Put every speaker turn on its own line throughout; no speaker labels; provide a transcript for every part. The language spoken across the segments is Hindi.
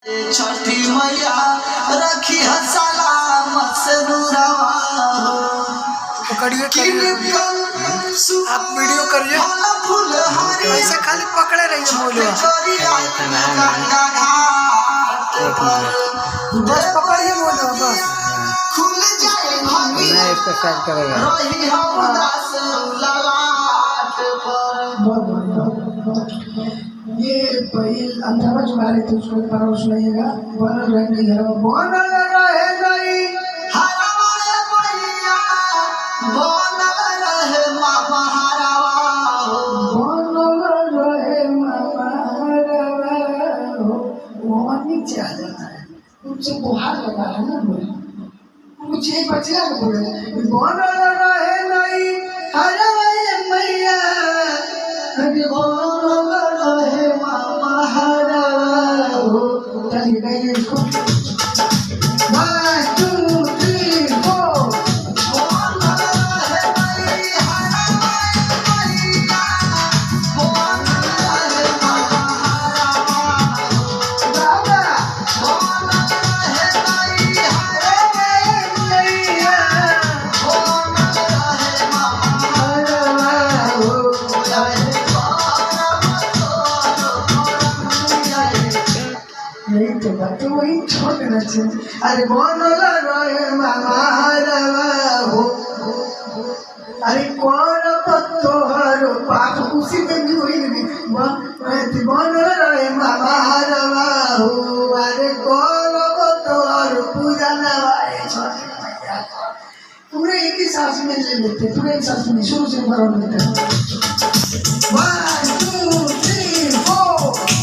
छठी मैया रखी सलामत से दूरवा
पकड़िए आप वीडियो करिए ऐसे खाली पकड़े रहिए बोलो बस पकड़िए बोलो बस
खुल जाए
मैं इसको स्टार्ट करेगा
ये पहिल अंतरा जो गाने थे उसको पारा सुनाइएगा बनल रहे नहीं है बनल रहे नहीं
हरवाए मैया बनल रहे मामा हरवा
बनल रहे मामा हरवा वहाँ नीचे आ जाता है उनसे बुहार लगा है ना मुझे एक बचिया को बोले बनल रहे नहीं हरवाए मैया वही छोड़ देना चाहिए अरे बनल रहे मामा हरवा हो अरे कौन तोहर पाप खुशी में भी हुई नहीं बनल रहे मामा हरवा हो अरे कौन तोहर पूजा नवाए छोटे मैया पूरे एक ही सांस में ले लेते पूरे एक सांस में शुरू से भर लेते 1 2 3 4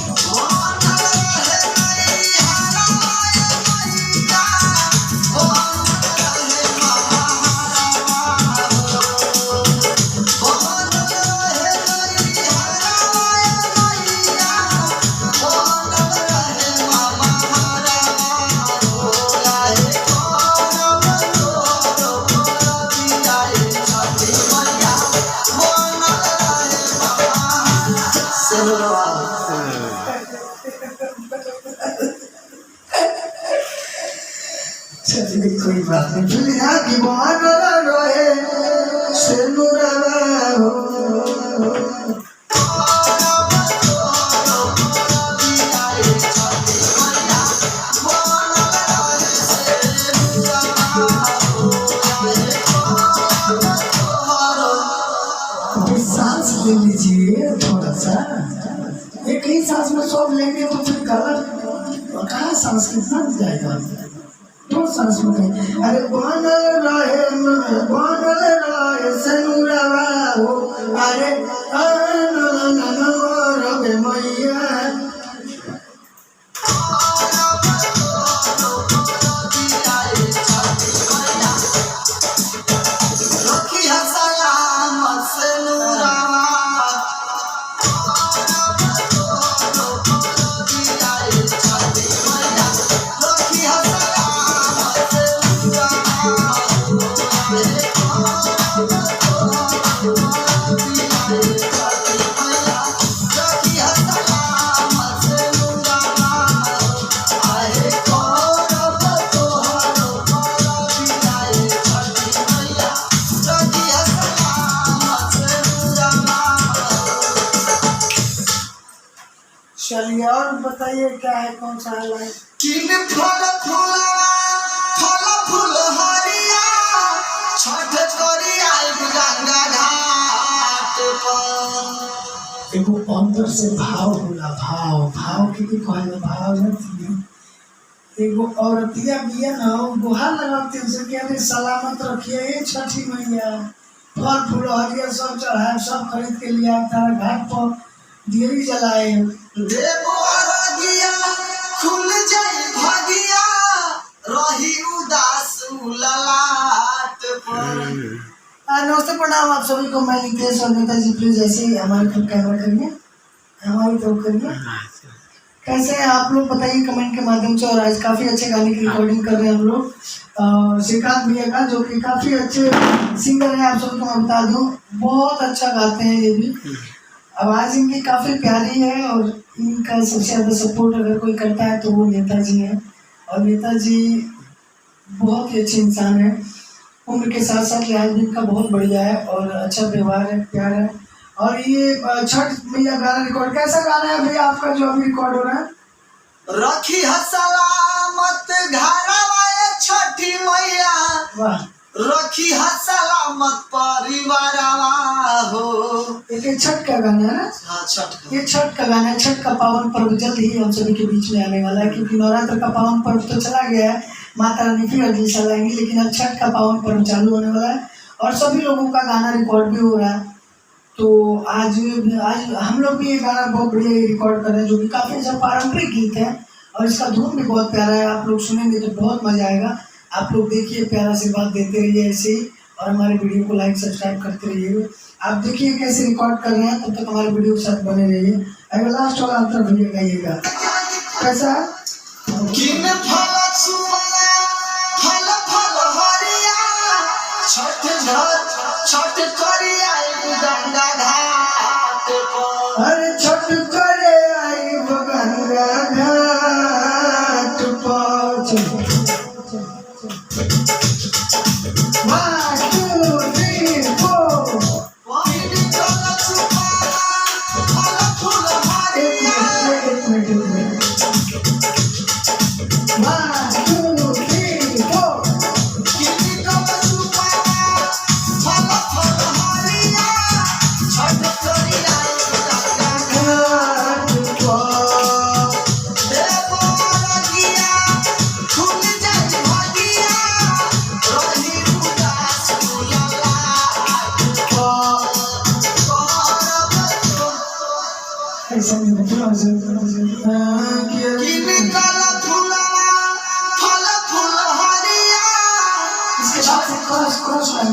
कोई बात नहीं दुनिया की बनल रहे से नुरवा हो सांस ले लीजिए थोड़ा सा एक ही सांस में सब लेंगे तो फिर गलत कहाँ सांस कितना जाएगा तो सांस में अरे बनल रहे सनुरवा हो अरे रवे मैया चलिए और बताइए क्या है कौन सा है
किन फल फूल हरिया छठ करी आई गंगा घाट पर
एगो अंदर से भाव होला भाव के कहले भाव नहीं एगो औरतिया बिया ना गुहार लगाते उसे कहते सलामत रखिए छठी मैया फल फूल हरिया सब चढ़ाए सब खरीद के लिया तारा घाट पर दियरी जलाए
देवो अरगिया खुल जाई भागिया रही उदास ललाट पर
नमस्ते प्रणाम आप सभी को मैं नितेश और नेता जी प्लीज ऐसे ही हमारे तरफ कैमरा करिए हमारी तरफ करिए कैसे हैं आप लोग बताइए कमेंट के माध्यम से और आज काफ़ी अच्छे गाने की रिकॉर्डिंग कर रहे हैं हम लोग श्रीकांत भैया का जो कि काफ़ी अच्छे सिंगर हैं आप सबको मैं बता दूं बहुत अच्छा गाते हैं ये भी आवाज़ इनकी काफ़ी प्यारी है और इनका सबसे ज़्यादा सपोर्ट अगर कोई करता है तो वो नेताजी हैं। और नेताजी बहुत ही अच्छे इंसान हैं। उम्र के साथ साथ लिहाज भी इनका बहुत बढ़िया है और अच्छा व्यवहार है, प्यार है। और ये छठ मैया गाना रिकॉर्ड, कैसा गाना है भैया आपका जो अभी रिकॉर्ड हो रहा है?
रखी है सलामत घरवा ये छठी मैया,
वाह,
रखी है सलामत परिवारवा हो।
ये छठ का गाना है ना?
हाँ, छठ का।
ये छठ का गाना है। छठ का पावन पर्व जल्द ही हम सभी के बीच में आने वाला है, क्योंकि नवरात्र का पावन पर्व तो चला गया है, माता रानी फिर अगले साल आएंगी, लेकिन अब छठ का पावन पर्व चालू होने वाला है और सभी लोगों का गाना रिकॉर्ड भी हो रहा है। तो आज हम लोग भी ये गाना बहुत बढ़िया रिकॉर्ड कर रहे हैं, जो कि काफ़ी अच्छा पारंपरिक गीत है और इसका धुन भी बहुत प्यारा है। आप लोग सुनेंगे तो बहुत मजा आएगा। आप लोग देखिए, प्यारा से बात देते रहिए ऐसे ही, और हमारे वीडियो को लाइक सब्सक्राइब करते रहिए। आप देखिए कैसे रिकॉर्ड कर रहे हैं, तब तक हमारे वीडियो के साथ बने रहिए। अगर लास्ट वाला अंतर भैया गाइएगा कैसा?
किन फल सुमला फल फल हरिया, छठ करिया गंगा घाट पर।
अरे छठ करे आई गंगा घाट पर। One, two, three, four. एक minute. One, two, three, four. घाट पर। ऐसा नहीं होता इसके बाद से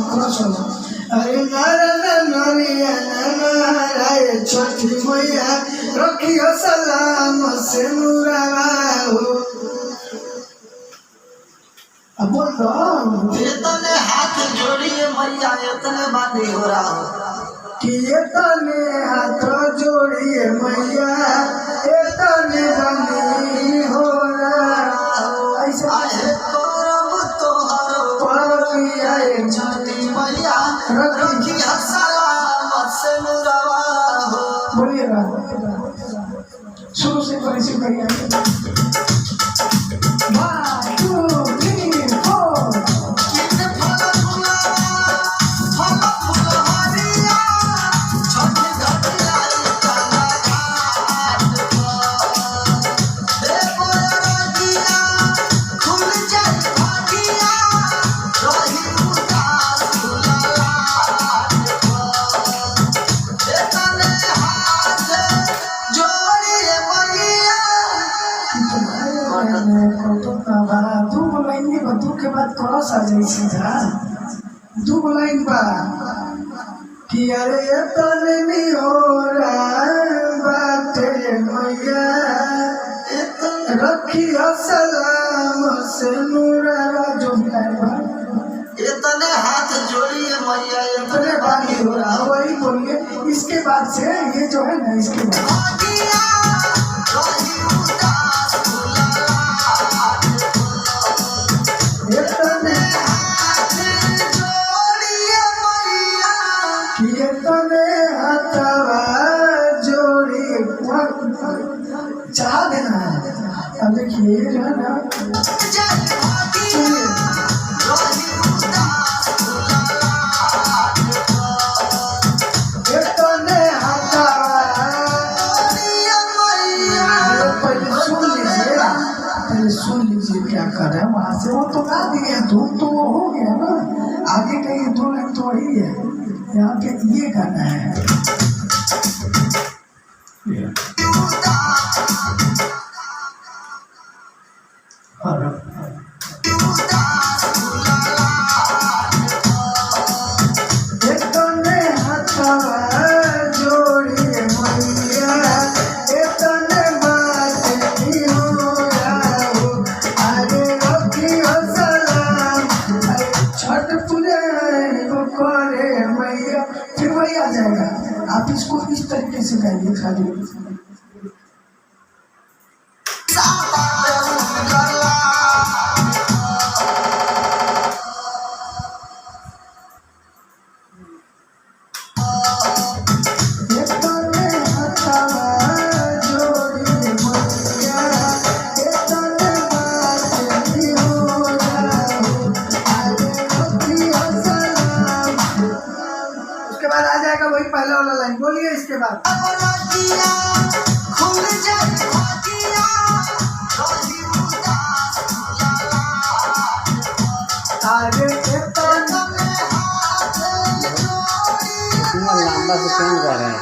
क्रॉस वाला। अरे नरिया नाराय छठी मैया, रखियो सलाम से मुरावा हो। अब बोल दो।
इतने हाथ जोड़िए मैया, इतने बानी हो रहा हो
कि तने हाथ जोड़िए मैया, तने बनी हो रहा। ऐसे
करब तोहरो
पड़िया
छठी मैया, रखी है सलामत से मुरावा हो।
बोलिएगा शुरू से परिचय करिए। One, two, three, four. के बाद क्रॉस आ जाए सीधा। दो लाइन बा कि अरे तने नहीं हो रहा बाटे मैया, रखी सलाम से नूरा। जो भी लाइन बा,
इतने हाथ जोड़िए मैया,
इतने बानी हो रहा, वही बोलिए। इसके बाद से ये जो है ना, इसके बाद चाह देना है। अब देखिए जो है ना, पहले सुन लीजिए क्या कर रहे हैं। वहां से वो तो गा दिए, धूम तो वो हो गया ना, आगे का ये दो लाइन तो वही है। यहाँ पे ये गाना है। आप इसको इस तरीके से गाइए खाली। इसके बाद
खुल जाए भागिया रही उदास
आगे इतना
इतना लंबा से क्यों कर रहे हैं?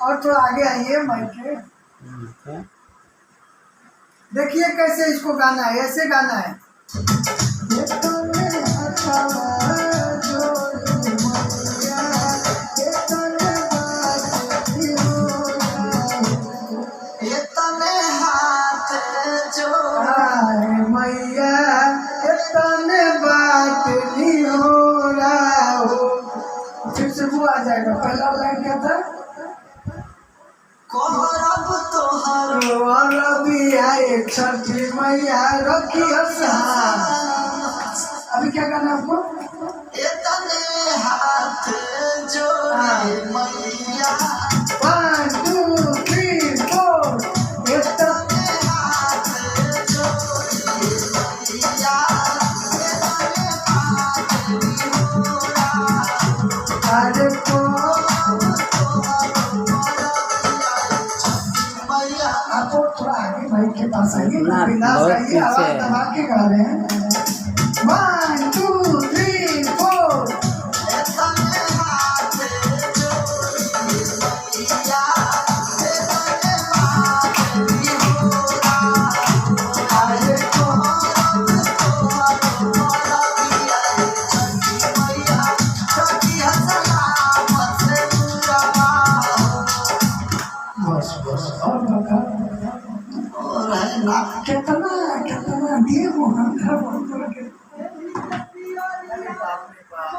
और थोड़ा आगे आइए माइक के।
क्या?
देखिए कैसे इसको गाना है, ऐसे गाना है।
इतने हाथ जोड़
हाय मैया इतने बात नहीं हो रहा हो। फिर से वो आ जाएगा। पहला लाइन क्या था?
कोहरब तोहर
और अभी आए छठी मैया रखी हसन। अभी क्या करना है आपको?
इतने हाथ जोड़े मैया
1 2 3 4 इतने
हाथ जोड़े मैया
आगे को
मैया
आपको थोड़ा आगे माइक के पास आइए।
ना,
बिना
बहुत
आइए, आवाज
पीछे है।
दबा के गा रहे हैं। 1 2 3 4
इतने हाथ जोड़े मैया
आगे को बस बस और बता कितना कितना दिए वो हम घर बोल के। अरे बाप रे बाप।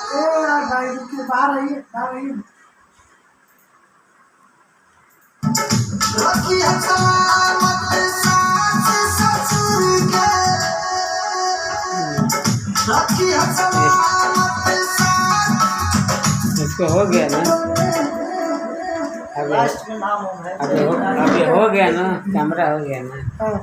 ए यार भाई रुकिए, बाहर आइए, बाहर आइए।
इसको हो गया ना?
लास्ट में नाम है
अभी हो गया ना? कैमरा हो गया ना?
हाँ।